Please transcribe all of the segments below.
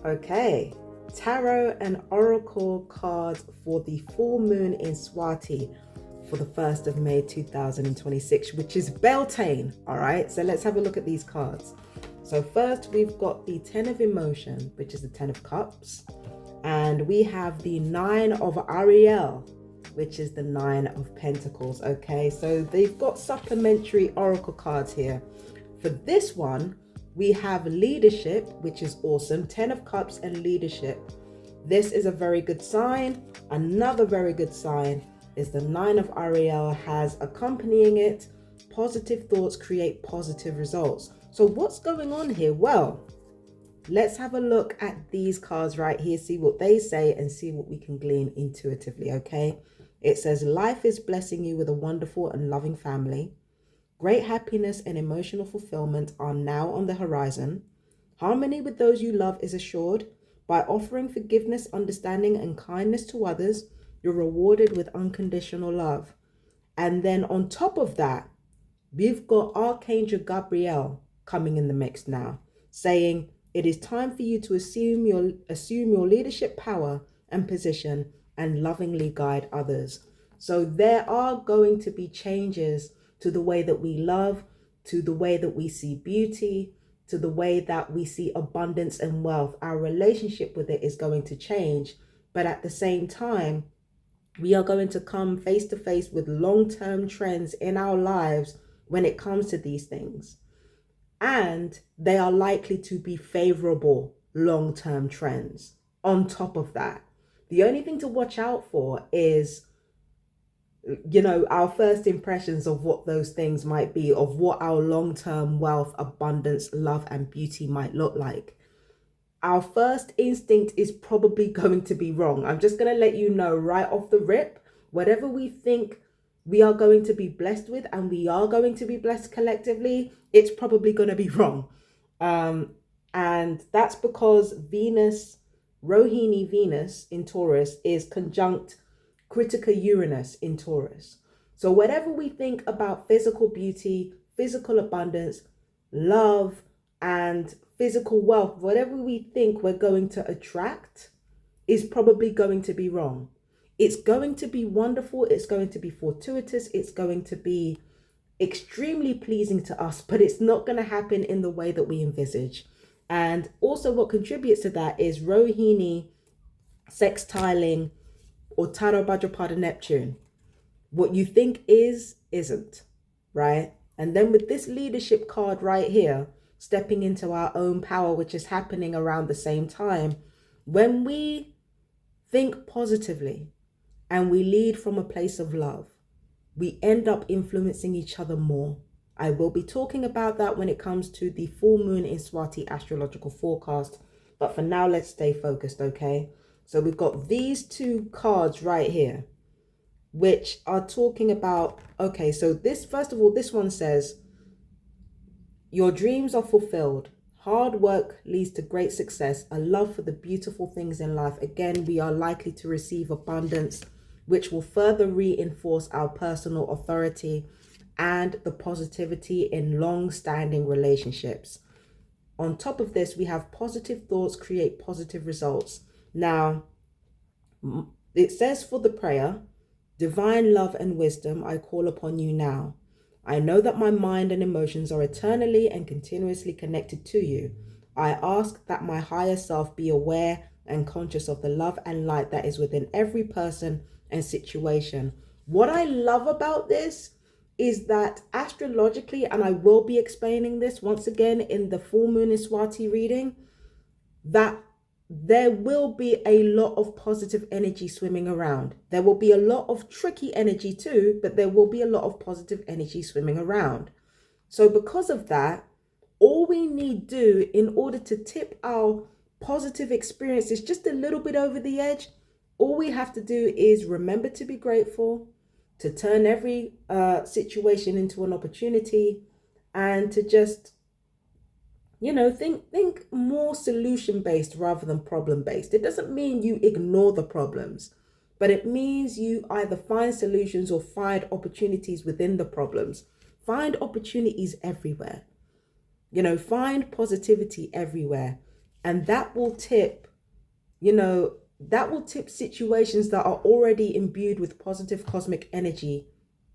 Okay, tarot and oracle cards for the full moon in Swati for the 1st of May 2026, which is Beltane. All right, so let's have a look at these cards. So first we've got the 10 of emotion, which is the 10 of cups, and we have the 9 of Ariel, which is the 9 of pentacles. Okay, so they've got supplementary oracle cards here. For this one, we have leadership, which is awesome. 10 of cups and leadership. This is a very good sign. Another very good sign is the 9 of Ariel has accompanying it, positive thoughts create positive results. So what's going on here? Well, let's have a look at these cards right here, see what they say and see what we can glean intuitively, okay? It says, life is blessing you with a wonderful and loving family. Great happiness and emotional fulfillment are now on the horizon. Harmony with those you love is assured. By offering forgiveness, understanding, and kindness to others, you're rewarded with unconditional love. And then on top of that, we've got Archangel Gabriel coming in the mix now, saying it is time for you to assume your leadership power and position and lovingly guide others. So there are going to be changes to the way that we love, to the way that we see beauty, to the way that we see abundance and wealth. Our relationship with it is going to change, but at the same time, we are going to come face to face with long-term trends in our lives when it comes to these things. And they are likely to be favorable long-term trends. On top of that, the only thing to watch out for is, our first impressions of what those things might be, of what our long-term wealth, abundance, love, and beauty might look like. Our first instinct is probably going to be wrong. I'm just going to let you know right off the rip, whatever we think we are going to be blessed with, and we are going to be blessed collectively, it's probably going to be wrong. And that's because Venus, Rohini Venus in Taurus is conjunct Critica Uranus in Taurus. So whatever we think about physical beauty, physical abundance, love, and physical wealth, whatever we think we're going to attract is probably going to be wrong. It's going to be wonderful. It's going to be fortuitous. It's going to be extremely pleasing to us, but it's not going to happen in the way that we envisage. And also what contributes to that is Rohini sextiling Uttara Bhadrapada Neptune. What you think is, isn't, right? And then with this leadership card right here, stepping into our own power, which is happening around the same time, when we think positively and we lead from a place of love, we end up influencing each other more. I will be talking about that when it comes to the full moon in Swati astrological forecast. But for now, let's stay focused, okay? So we've got these two cards right here, which are talking about, okay, so this, first of all, this one says, your dreams are fulfilled. Hard work leads to great success. A love for the beautiful things in life. Again, we are likely to receive abundance, which will further reinforce our personal authority and the positivity in long-standing relationships. On top of this, we have positive thoughts create positive results. Now, it says for the prayer, divine love and wisdom, I call upon you now. I know that my mind and emotions are eternally and continuously connected to you. I ask that my higher self be aware and conscious of the love and light that is within every person and situation. What I love about this is that astrologically, and I will be explaining this once again in the full moon in Swati reading, that there will be a lot of positive energy swimming around. There will be a lot of tricky energy too, but there will be a lot of positive energy swimming around. So because of that, all we need do in order to tip our positive experiences just a little bit over the edge, all we have to do is remember to be grateful, to turn every situation into an opportunity, and to just think more solution-based rather than problem-based. It doesn't mean you ignore the problems, but it means you either find solutions or find opportunities within the problems. Find opportunities everywhere. Find positivity everywhere. And that will tip, that will tip situations that are already imbued with positive cosmic energy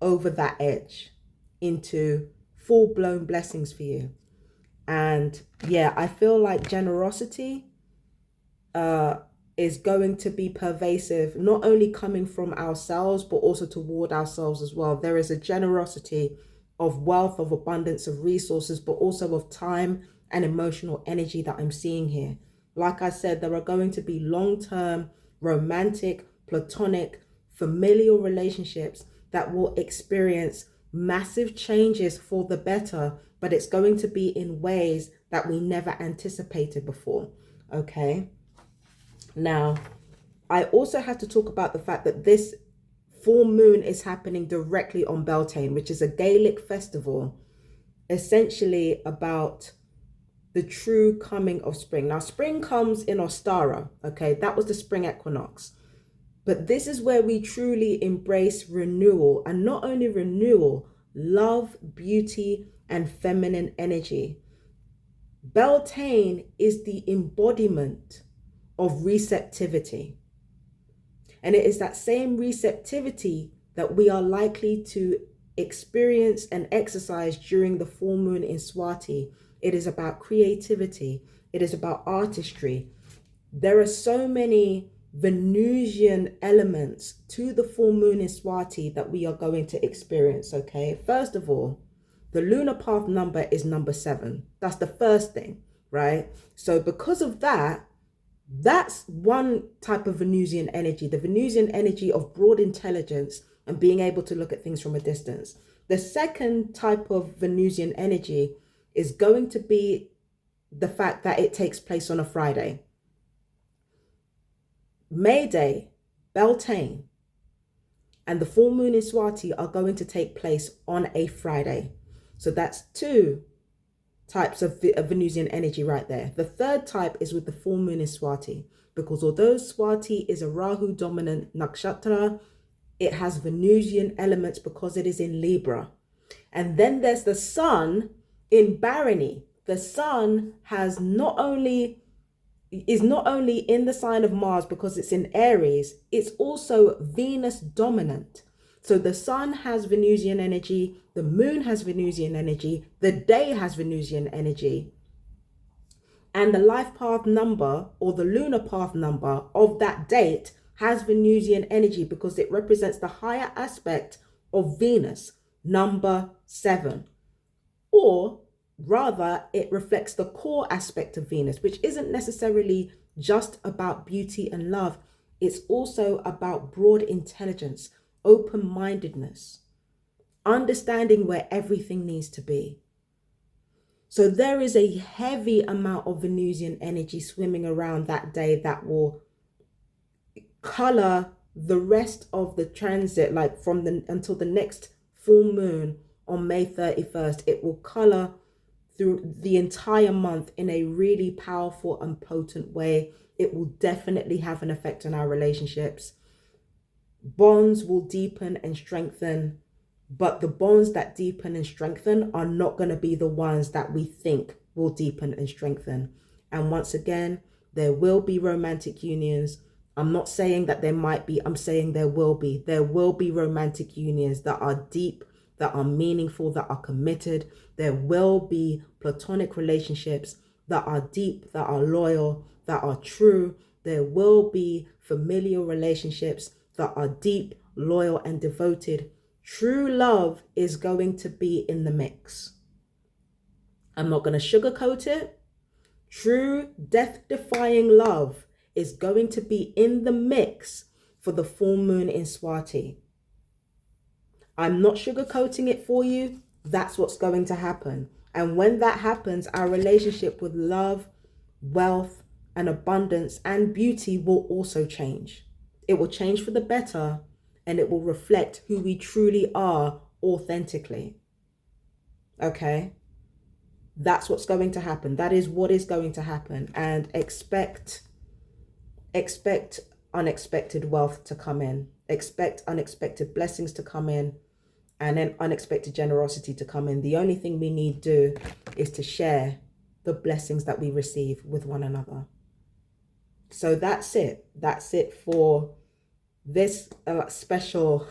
over that edge into full-blown blessings for you. And yeah, I feel like generosity is going to be pervasive, not only coming from ourselves, but also toward ourselves as well. There is a generosity of wealth, of abundance, of resources, but also of time and emotional energy that I'm seeing here. Like I said, there are going to be long-term, romantic, platonic, familial relationships that will experience massive changes for the better, but it's going to be in ways that we never anticipated before. Okay. Now, I also have to talk about the fact that this full moon is happening directly on Beltane, which is a Gaelic festival, essentially about the true coming of spring. Now, spring comes in Ostara, okay? That was the spring equinox. But this is where we truly embrace renewal, and not only renewal, love, beauty, and feminine energy. Beltane is the embodiment of receptivity. And it is that same receptivity that we are likely to experience and exercise during the full moon in Swati. It is about creativity. It is about artistry. There are so many Venusian elements to the full moon in Swati that we are going to experience, okay? First of all, the lunar path number is number 7. That's the first thing, right? So because of that, that's one type of Venusian energy, the Venusian energy of broad intelligence and being able to look at things from a distance. The second type of Venusian energy is going to be the fact that it takes place on a Friday. May Day, Beltane, and the full moon in Swati are going to take place on a Friday. So that's two types of Venusian energy right there. The third type is with the full moon in Swati, because although Swati is a Rahu dominant nakshatra, it has Venusian elements because it is in Libra. And then there's the sun in Barony. The sun is not only in the sign of Mars because it's in Aries, it's also Venus dominant. So the sun has Venusian energy, the moon has Venusian energy, the day has Venusian energy. And the life path number or the lunar path number of that date has Venusian energy because it represents the higher aspect of Venus, number 7. Or rather, it reflects the core aspect of Venus, which isn't necessarily just about beauty and love. It's also about broad intelligence, open-mindedness, understanding where everything needs to be. So there is a heavy amount of Venusian energy swimming around that day that will color the rest of the transit, like until the next full moon on May 31st. It will color through the entire month in a really powerful and potent way. It will definitely have an effect on our relationships. Bonds will deepen and strengthen, but the bonds that deepen and strengthen are not going to be the ones that we think will deepen and strengthen. And once again, there will be romantic unions. I'm not saying that there might be, I'm saying there will be. There will be romantic unions that are deep, that are meaningful, that are committed. There will be platonic relationships that are deep, that are loyal, that are true. There will be familial relationships that are deep, loyal, and devoted. True love is going to be in the mix. I'm not going to sugarcoat it. True death-defying love is going to be in the mix for the full moon in Swati. I'm not sugarcoating it for you. That's what's going to happen. And when that happens, our relationship with love, wealth, and abundance and beauty will also change. It will change for the better, and it will reflect who we truly are authentically. Okay? That's what's going to happen. That is what is going to happen. And expect unexpected wealth to come in. Expect unexpected blessings to come in. And then unexpected generosity to come in. The only thing we need to do is to share the blessings that we receive with one another. So that's it. That's it for this special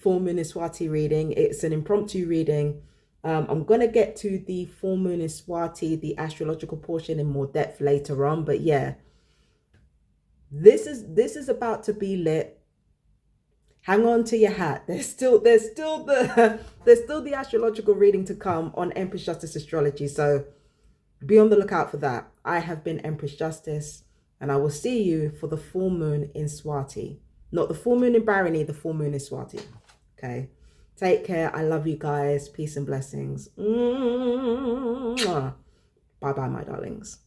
full moon in Swati reading. It's an impromptu reading. I'm going to get to the full moon in Swati, the astrological portion, in more depth later on. But yeah, this is about to be lit. Hang on to your hat. There's still the astrological reading to come on Empress Justice Astrology. So be on the lookout for that. I have been Empress Justice, and I will see you for the full moon in Swati. Not the full moon in Barony, the full moon in Swati. Okay. Take care. I love you guys. Peace and blessings. Bye-bye, my darlings.